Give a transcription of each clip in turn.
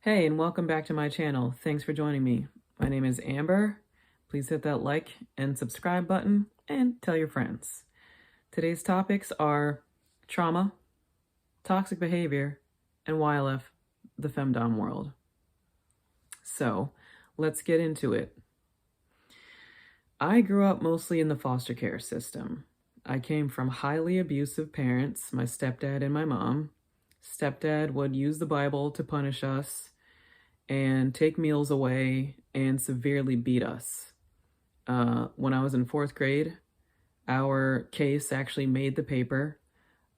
Hey, and welcome back to my channel. Thanks for joining me. My name is Amber. Please hit that like and subscribe button and tell your friends. Today's topics are trauma, toxic behavior, and why I left the femdom world. So let's get into it. I grew up mostly in the foster care system. I came from highly abusive parents, my stepdad and my mom. Stepdad would use the Bible to punish us and take meals away and severely beat us. When I was in fourth grade, our case actually made the paper.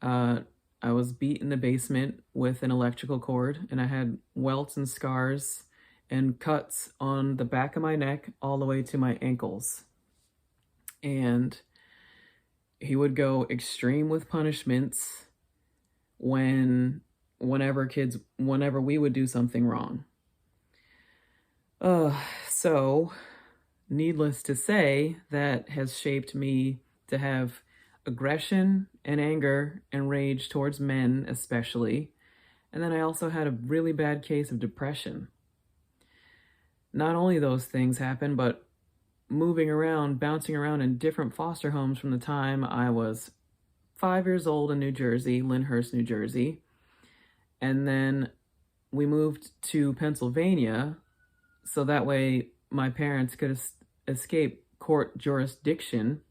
I was beat in the basement with an electrical cord, and I had welts and scars and cuts on the back of my neck all the way to my ankles. And he would go extreme with punishments whenever we would do something wrong. So needless to say, that has shaped me to have aggression and anger and rage towards men, especially. And then I also had a really bad case of depression. Not only those things happened, but moving around, bouncing around in different foster homes from the time I was 5 years old in New Jersey, Lyndhurst, New Jersey. And then we moved to Pennsylvania, so that way my parents could escape court jurisdiction.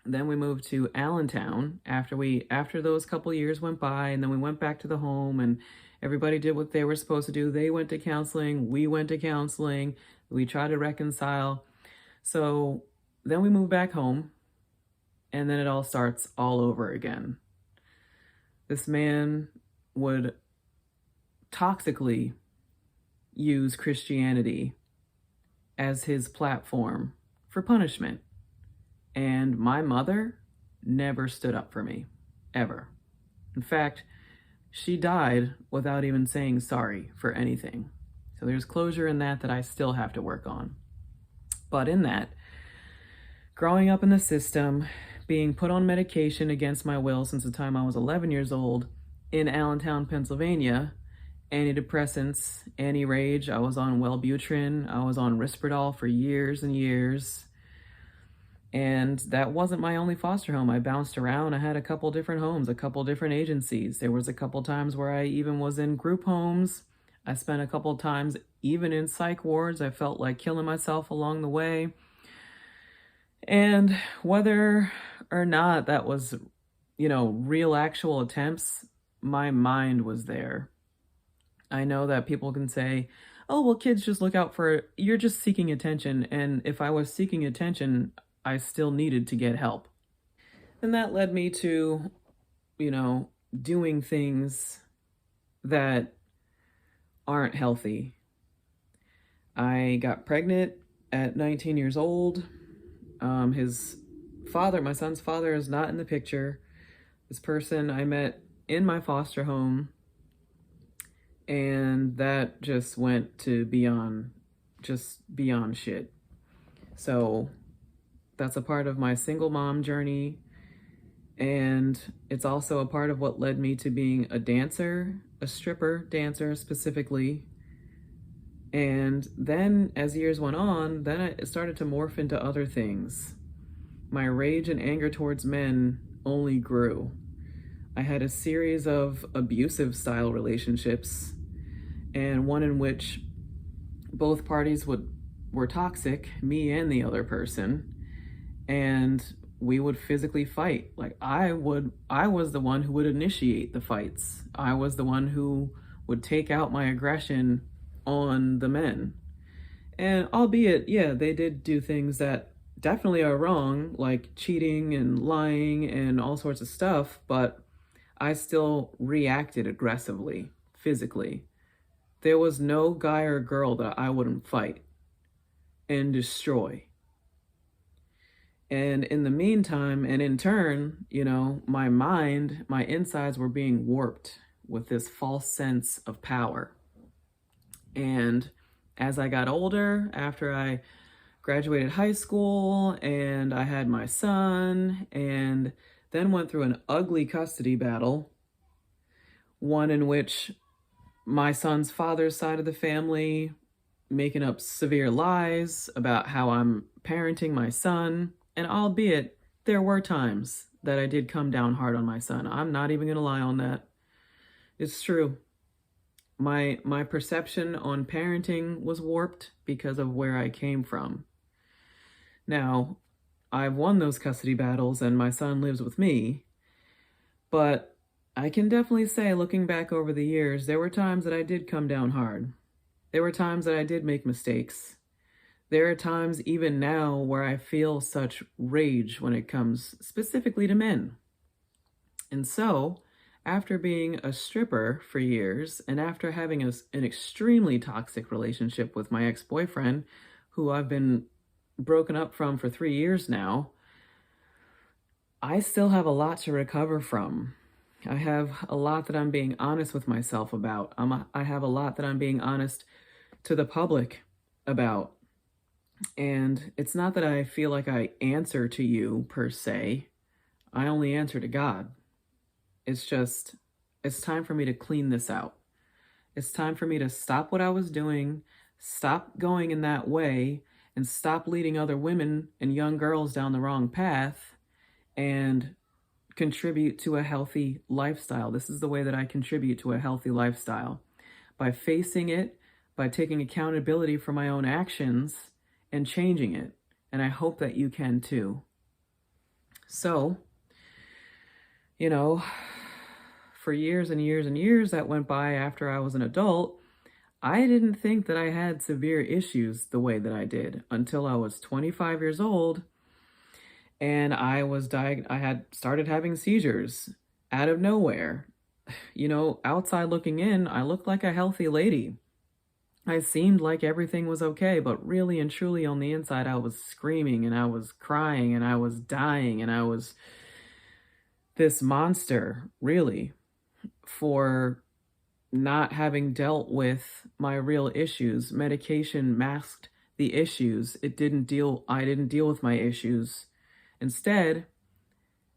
Then we moved to Allentown after those couple years went by, and then we went back to the home and everybody did what they were supposed to do. They went to counseling, we went to counseling, we tried to reconcile. So then we moved back home, and then it all starts all over again. This man would toxically use Christianity as his platform for punishment. And my mother never stood up for me, ever. In fact, she died without even saying sorry for anything. So there's closure in that I still have to work on. But in that, growing up in the system, being put on medication against my will since the time I was 11 years old in Allentown, Pennsylvania, antidepressants, anti-rage. I was on Wellbutrin. I was on Risperdal for years and years. And that wasn't my only foster home. I bounced around. I had a couple different homes, a couple different agencies. There was a couple times where I even was in group homes. I spent a couple times even in psych wards. I felt like killing myself along the way. And whether or not that was, real actual attempts, my mind was there. I know that people can say, oh, well, kids just look out for, you're just seeking attention. And if I was seeking attention, I still needed to get help. And that led me to, doing things that aren't healthy. I got pregnant at 19 years old. My son's father is not in the picture. This person I met in my foster home, and that just went to beyond shit. So that's a part of my single mom journey, and it's also a part of what led me to being a dancer, a stripper dancer specifically. And then as years went on, then it started to morph into other things. My rage and anger towards men only grew. I had a series of abusive style relationships, and one in which both parties were toxic, me and the other person, and we would physically fight. Like I was the one who would initiate the fights. I was the one who would take out my aggression on the men. And albeit, yeah, they did do things that definitely are wrong, like cheating and lying and all sorts of stuff, but I still reacted aggressively, physically. There was no guy or girl that I wouldn't fight and destroy. And in the meantime, and in turn, my mind, my insides were being warped with this false sense of power. And as I got older, after I graduated high school and I had my son, and then went through an ugly custody battle, one in which my son's father's side of the family making up severe lies about how I'm parenting my son. And albeit there were times that I did come down hard on my son. I'm not even going to lie on that. It's true. My perception on parenting was warped because of where I came from. Now, I've won those custody battles and my son lives with me, but I can definitely say, looking back over the years, there were times that I did come down hard. There were times that I did make mistakes. There are times even now where I feel such rage when it comes specifically to men. And so, after being a stripper for years and after having an extremely toxic relationship with my ex-boyfriend, who I've been broken up from for 3 years now, I still have a lot to recover from. I have a lot that I'm being honest with myself about. I have a lot that I'm being honest to the public about. And it's not that I feel like I answer to you per se. I only answer to God. It's just, it's time for me to clean this out. It's time for me to stop what I was doing, stop going in that way, and stop leading other women and young girls down the wrong path and contribute to a healthy lifestyle. This is the way that I contribute to a healthy lifestyle. By facing it, by taking accountability for my own actions and changing it. And I hope that you can too. So, you know, for years and years and years that went by after I was an adult, I didn't think that I had severe issues the way that I did until I was 25 years old and I had started having seizures out of nowhere. You know, outside looking in, I looked like a healthy lady. I seemed like everything was okay, but really and truly on the inside, I was screaming and I was crying and I was dying and I was this monster, really, for not having dealt with my real issues. Medication masked the issues. I didn't deal with my issues. Instead,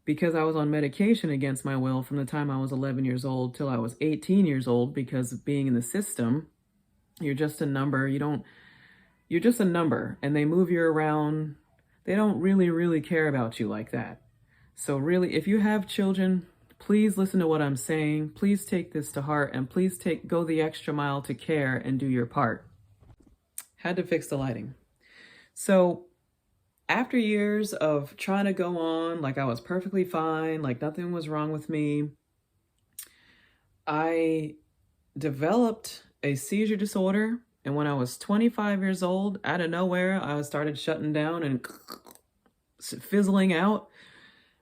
because I was on medication against my will from the time I was 11 years old till I was 18 years old, because of being in the system, you're just a number. You're just a number, and they move you around. They don't really care about you like that. So really, if you have children, please listen to what I'm saying. Please take this to heart, and please go the extra mile to care and do your part. Had to fix the lighting. So after years of trying to go on like I was perfectly fine, like nothing was wrong with me, I developed a seizure disorder. And when I was 25 years old, out of nowhere, I started shutting down and fizzling out.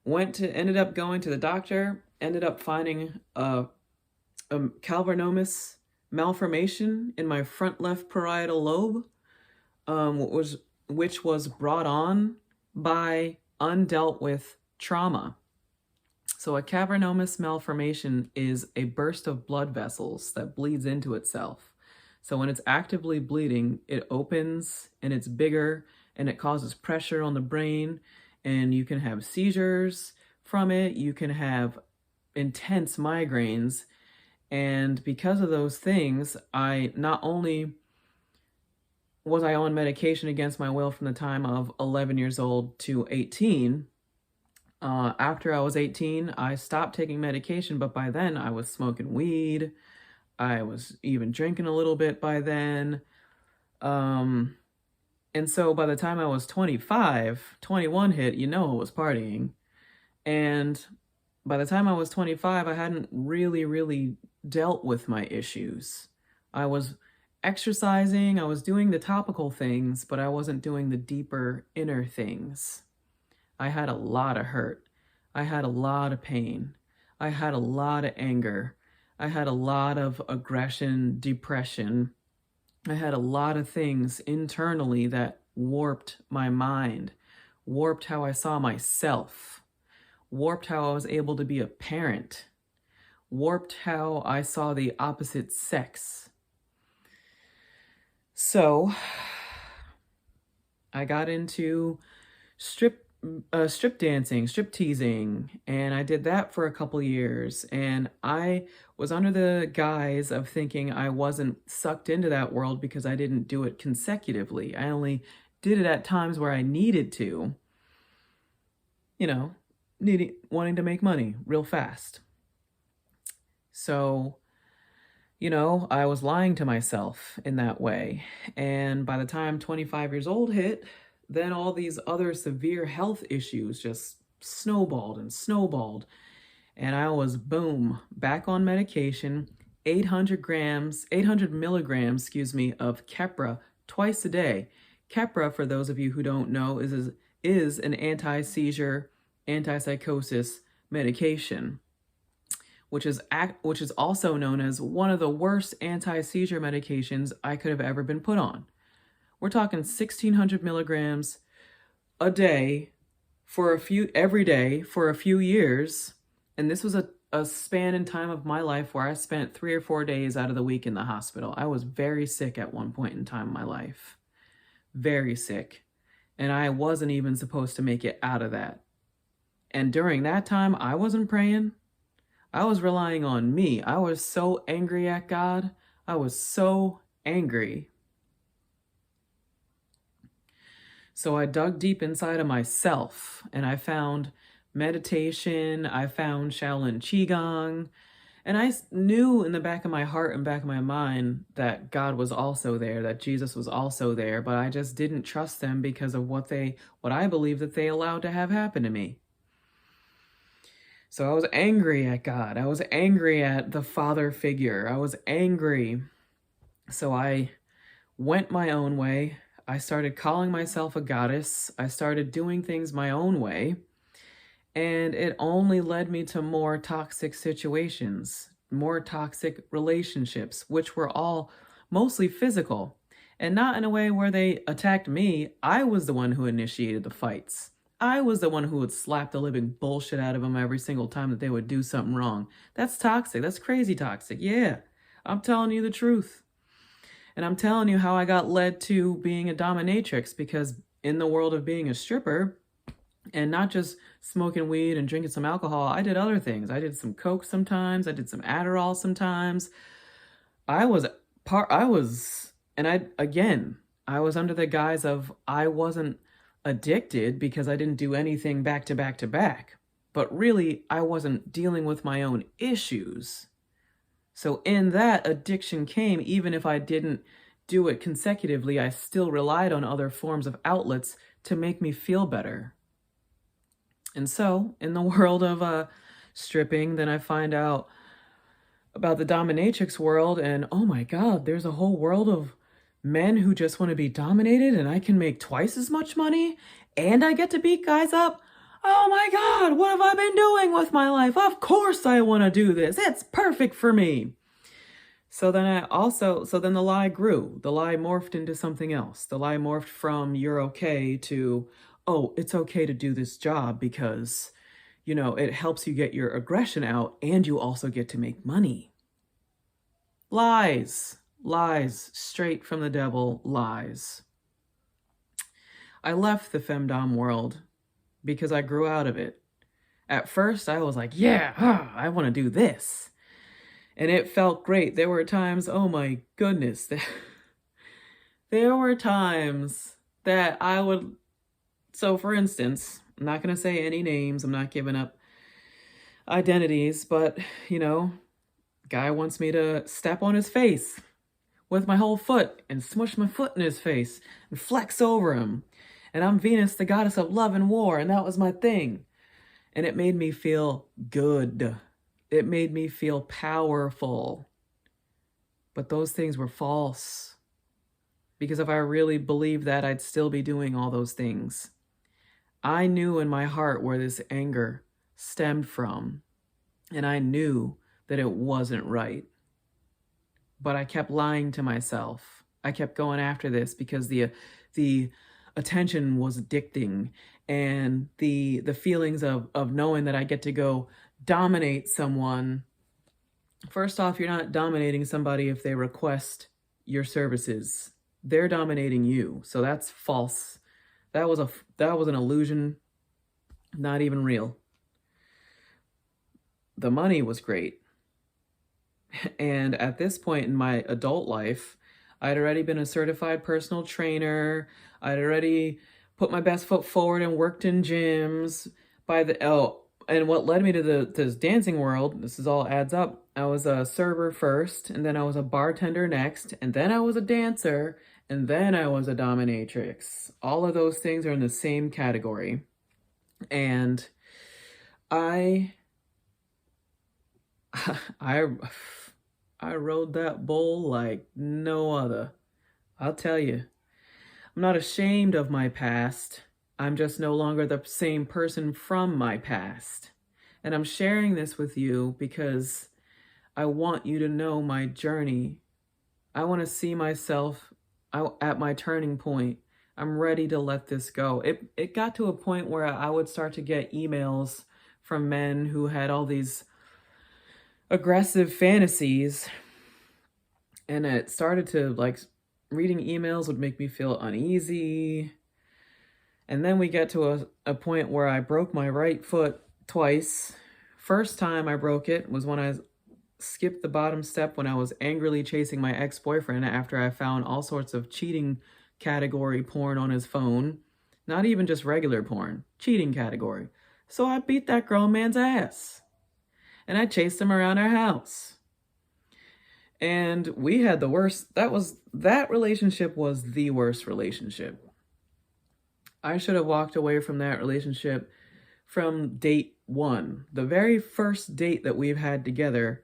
Ended up going to the doctor, ended up finding a cavernomus malformation in my front left parietal lobe, which was brought on by undealt with trauma. So a cavernomus malformation is a burst of blood vessels that bleeds into itself. So when it's actively bleeding, it opens and it's bigger and it causes pressure on the brain, and you can have seizures from it. You can have intense migraines. And because of those things, I not only was I on medication against my will from the time of 11 years old to 18. After I was 18, I stopped taking medication, but by then I was smoking weed. I was even drinking a little bit by then. And so by the time I was 25, 21 hit, I was partying. And by the time I was 25, I hadn't really dealt with my issues. I was exercising, I was doing the topical things, but I wasn't doing the deeper inner things. I had a lot of hurt. I had a lot of pain. I had a lot of anger. I had a lot of aggression, depression. I had a lot of things internally that warped my mind, warped how I saw myself, warped how I was able to be a parent, warped how I saw the opposite sex. So I got into strip dancing, strip teasing, and I did that for a couple years. And I was under the guise of thinking I wasn't sucked into that world because I didn't do it consecutively. I only did it at times where I needed to, you know, wanting to make money real fast. So, I was lying to myself in that way. And by the time 25 years old hit, then all these other severe health issues just snowballed and snowballed. And I was, boom, back on medication, 800 milligrams, of Keppra twice a day. Keppra, for those of you who don't know, is an anti-seizure, antipsychosis medication, which is also known as one of the worst anti-seizure medications I could have ever been put on. We're talking 1,600 milligrams a day every day for a few years. And this was a span in time of my life where I spent 3 or 4 days out of the week in the hospital. I was very sick at one point in time in my life. Very sick. And I wasn't even supposed to make it out of that. And during that time, I wasn't praying. I was relying on me. I was so angry at God. I was so angry. So I dug deep inside of myself and I found meditation. I found Shaolin Qigong. And I knew in the back of my heart and back of my mind that God was also there, that Jesus was also there, but I just didn't trust them because of what I believe that they allowed to have happen to me. So I was angry at God. I was angry at the father figure. I was angry. So I went my own way. I started calling myself a goddess. I started doing things my own way. And it only led me to more toxic situations, more toxic relationships, which were all mostly physical. And not in a way where they attacked me. I was the one who initiated the fights. I was the one who would slap the living bullshit out of them every single time that they would do something wrong. That's toxic. That's crazy toxic. Yeah, I'm telling you the truth. And I'm telling you how I got led to being a dominatrix, because in the world of being a stripper and not just smoking weed and drinking some alcohol, I did other things. I did some coke sometimes. I did some Adderall sometimes. I was under the guise of I wasn't addicted because I didn't do anything back to back to back. But really, I wasn't dealing with my own issues. So in that, addiction came. Even if I didn't do it consecutively, I still relied on other forms of outlets to make me feel better. And so in the world of stripping, then I find out about the dominatrix world, and oh my God, there's a whole world of men who just want to be dominated, and I can make twice as much money and I get to beat guys up. Oh my God, what have I been doing with my life? Of course I want to do this. It's perfect for me. So then the lie grew. The lie morphed into something else. The lie morphed from you're okay to, oh, it's okay to do this job because, it helps you get your aggression out and you also get to make money. Lies, straight from the devil, lies. I left the femdom world because I grew out of it. At first, I was like, yeah, I want to do this. And it felt great. There were times, oh my goodness, there were times that I would, so for instance, I'm not going to say any names, I'm not giving up identities, but, guy wants me to step on his face with my whole foot and smush my foot in his face and flex over him. And I'm Venus, the goddess of love and war, and that was my thing. And it made me feel good. It made me feel powerful. But those things were false. Because if I really believed that, I'd still be doing all those things. I knew in my heart where this anger stemmed from. And I knew that it wasn't right. But I kept lying to myself. I kept going after this because the attention was addicting, and the feelings of knowing that I get to go dominate someone. First off, you're not dominating somebody if they request your services. They're dominating you. So that's false. That was an illusion. Not even real. The money was great. And at this point in my adult life, I'd already been a certified personal trainer. I'd already put my best foot forward and worked in gyms. And what led me to this dancing world, this is all adds up. I was a server first, and then I was a bartender next, and then I was a dancer, and then I was a dominatrix. All of those things are in the same category. And I I I rode that bull like no other. I'll tell you. I'm not ashamed of my past. I'm just no longer the same person from my past. And I'm sharing this with you because I want you to know my journey. I want to see myself at my turning point. I'm ready to let this go. It got to a point where I would start to get emails from men who had all these aggressive fantasies, and it started to, like, reading emails would make me feel uneasy. And then we get to a point where I broke my right foot twice. First time I broke it was when I skipped the bottom step when I was angrily chasing my ex-boyfriend after I found all sorts of cheating category porn on his phone. Not even just regular porn, cheating category. So I beat that grown man's ass. And I chased him around our house. And we had the worst, that relationship was the worst relationship. I should have walked away from that relationship from date one. The very first date that we've had together,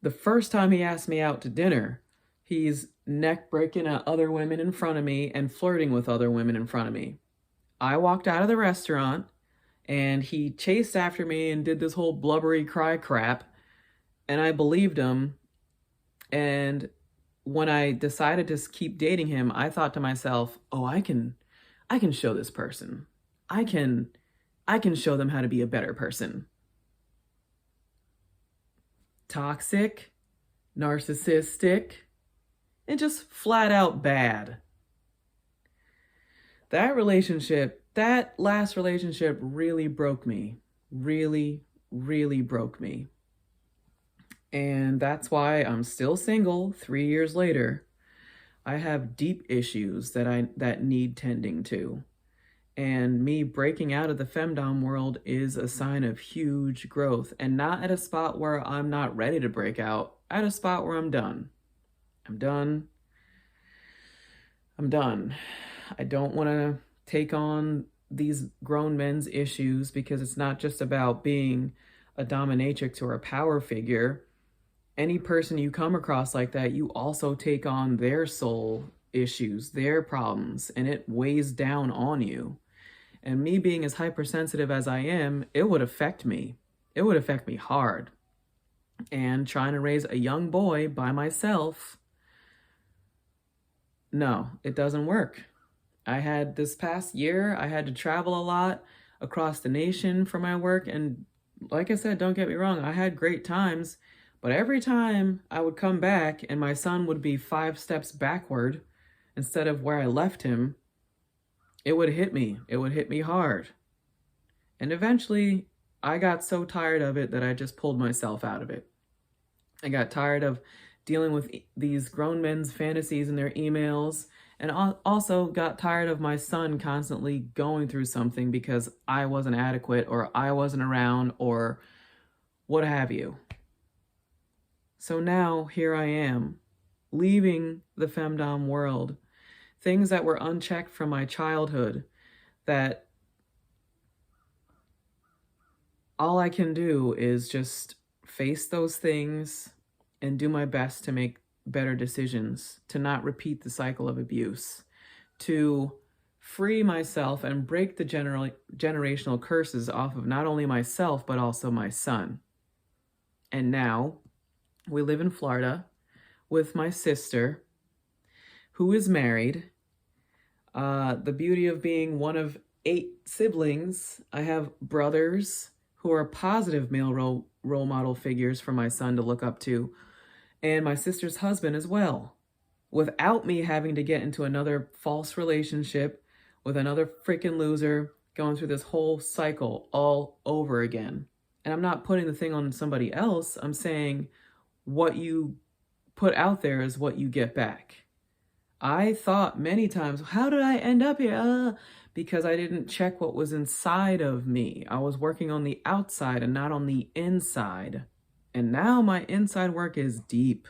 the first time he asked me out to dinner, he's neck breaking at other women in front of me and flirting with other women in front of me. I walked out of the restaurant and he chased after me and did this whole blubbery cry crap, and I believed him. And when I decided to keep dating him, I thought to myself, oh, I can show this person. I can show them how to be a better person. Toxic, narcissistic, and just flat out bad. That last relationship really broke me. Really, really broke me. And that's why I'm still single 3 years later. I have deep issues that need tending to. And me breaking out of the femdom world is a sign of huge growth, and not at a spot where I'm not ready to break out, at a spot where I'm done. I'm done. I don't want to take on these grown men's issues because it's not just about being a dominatrix or a power figure. Any person you come across like that, you also take on their soul issues, their problems, and it weighs down on you. And me being as hypersensitive as I am, it would affect me. It would affect me hard. And trying to raise a young boy by myself, no, it doesn't work. This past year, I had to travel a lot across the nation for my work. And like I said, don't get me wrong, I had great times. But every time I would come back and my son would be 5 steps backward instead of where I left him, it would hit me. It would hit me hard. And eventually, I got so tired of it that I just pulled myself out of it. I got tired of dealing with these grown men's fantasies in their emails, and also got tired of my son constantly going through something because I wasn't adequate or I wasn't around or what have you. So now here I am, leaving the femdom world, things that were unchecked from my childhood, that all I can do is just face those things and do my best to make better decisions, to not repeat the cycle of abuse, to free myself and break the generational curses off of not only myself, but also my son. And now we live in Florida with my sister, who is married. The beauty of being one of 8 siblings, I have brothers who are positive male role model figures for my son to look up to, and my sister's husband as well, without me having to get into another false relationship with another freaking loser going through this whole cycle all over again. And I'm not putting the thing on somebody else. I'm saying what you put out there is what you get back. I thought many times, how did I end up here? Because I didn't check what was inside of me. I was working on the outside and not on the inside. And now my inside work is deep,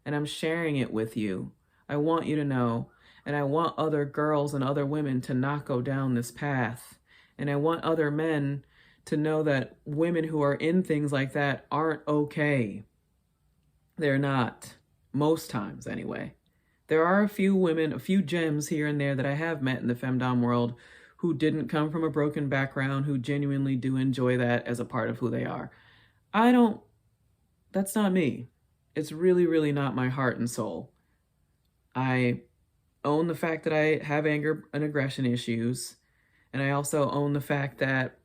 and I'm sharing it with you. I want you to know, and I want other girls and other women to not go down this path. And I want other men to know that women who are in things like that aren't okay. They're not. Most times, anyway. There are a few women, a few gems here and there that I have met in the femdom world who didn't come from a broken background, who genuinely do enjoy that as a part of who they are. That's not me. It's really, really not my heart and soul. I own the fact that I have anger and aggression issues, and I also own the fact that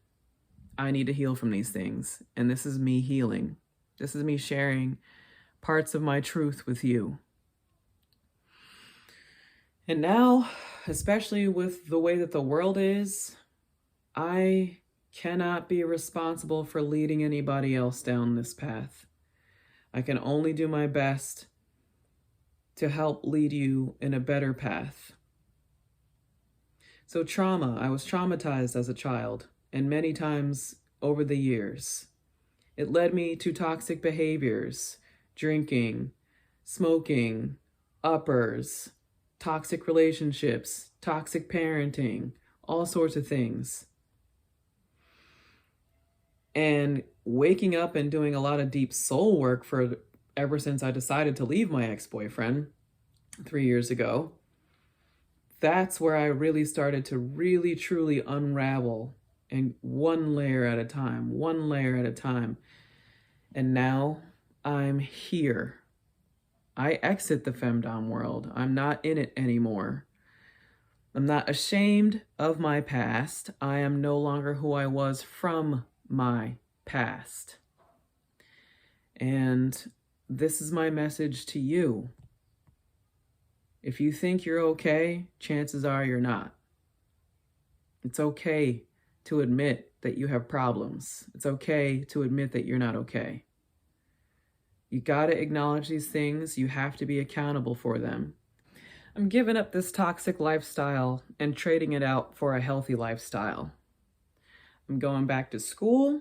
I need to heal from these things. And this is me healing. This is me sharing parts of my truth with you. And now, especially with the way that the world is, I cannot be responsible for leading anybody else down this path. I can only do my best to help lead you in a better path. So trauma, I was traumatized as a child, and many times over the years. It led me to toxic behaviors, drinking, smoking, uppers, toxic relationships, toxic parenting, all sorts of things. And waking up and doing a lot of deep soul work ever since I decided to leave my ex-boyfriend 3 years ago, that's where I really started to really truly unravel, and one layer at a time. And now I'm here. I exit the femdom world. I'm not in it anymore. I'm not ashamed of my past. I am no longer who I was from my past. And this is my message to you. If you think you're okay, chances are you're not. It's okay to admit that you have problems. It's okay to admit that you're not okay. You got to acknowledge these things. You have to be accountable for them. I'm giving up this toxic lifestyle and trading it out for a healthy lifestyle. I'm going back to school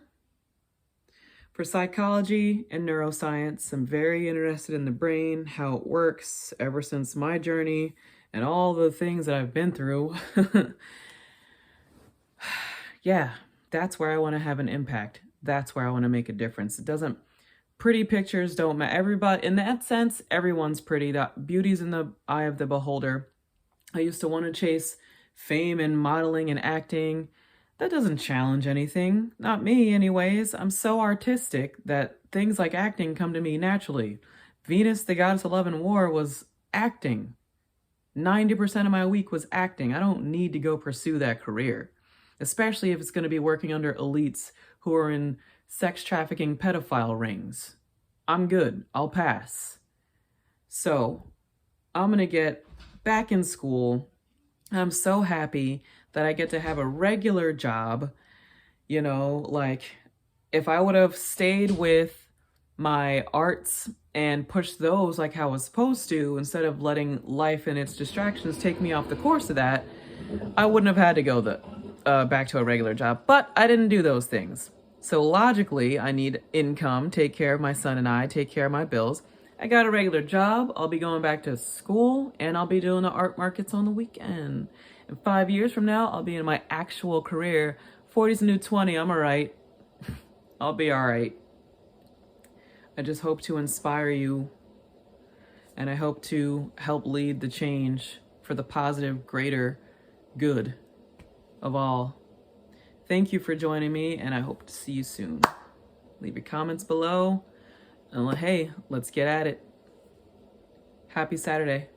for psychology and neuroscience. I'm very interested in the brain, how it works ever since my journey and all the things that I've been through. Yeah, that's where I want to have an impact. That's where I want to make a difference. Pretty pictures don't matter. Everybody, in that sense, everyone's pretty. That beauty's in the eye of the beholder. I used to want to chase fame and modeling and acting. That doesn't challenge anything. Not me, anyways. I'm so artistic that things like acting come to me naturally. Venus, the goddess of love and war, was acting. 90% of my week was acting. I don't need to go pursue that career, especially if it's going to be working under elites who are in sex trafficking pedophile rings. I'm good. I'll pass. So I'm going to get back in school. I'm so happy that I get to have a regular job. You know, like if I would have stayed with my arts and pushed those like how I was supposed to, instead of letting life and its distractions take me off the course of that, I wouldn't have had to go back to a regular job. But I didn't do those things. So logically, I need income, take care of my son and I, take care of my bills. I got a regular job. I'll be going back to school, and I'll be doing the art markets on the weekend. And 5 years from now, I'll be in my actual career. 40's the new 20. I'm all right. I'll be all right. I just hope to inspire you, and I hope to help lead the change for the positive, greater good of all. Thank you for joining me, and I hope to see you soon. Leave your comments below, and hey, let's get at it. Happy Saturday.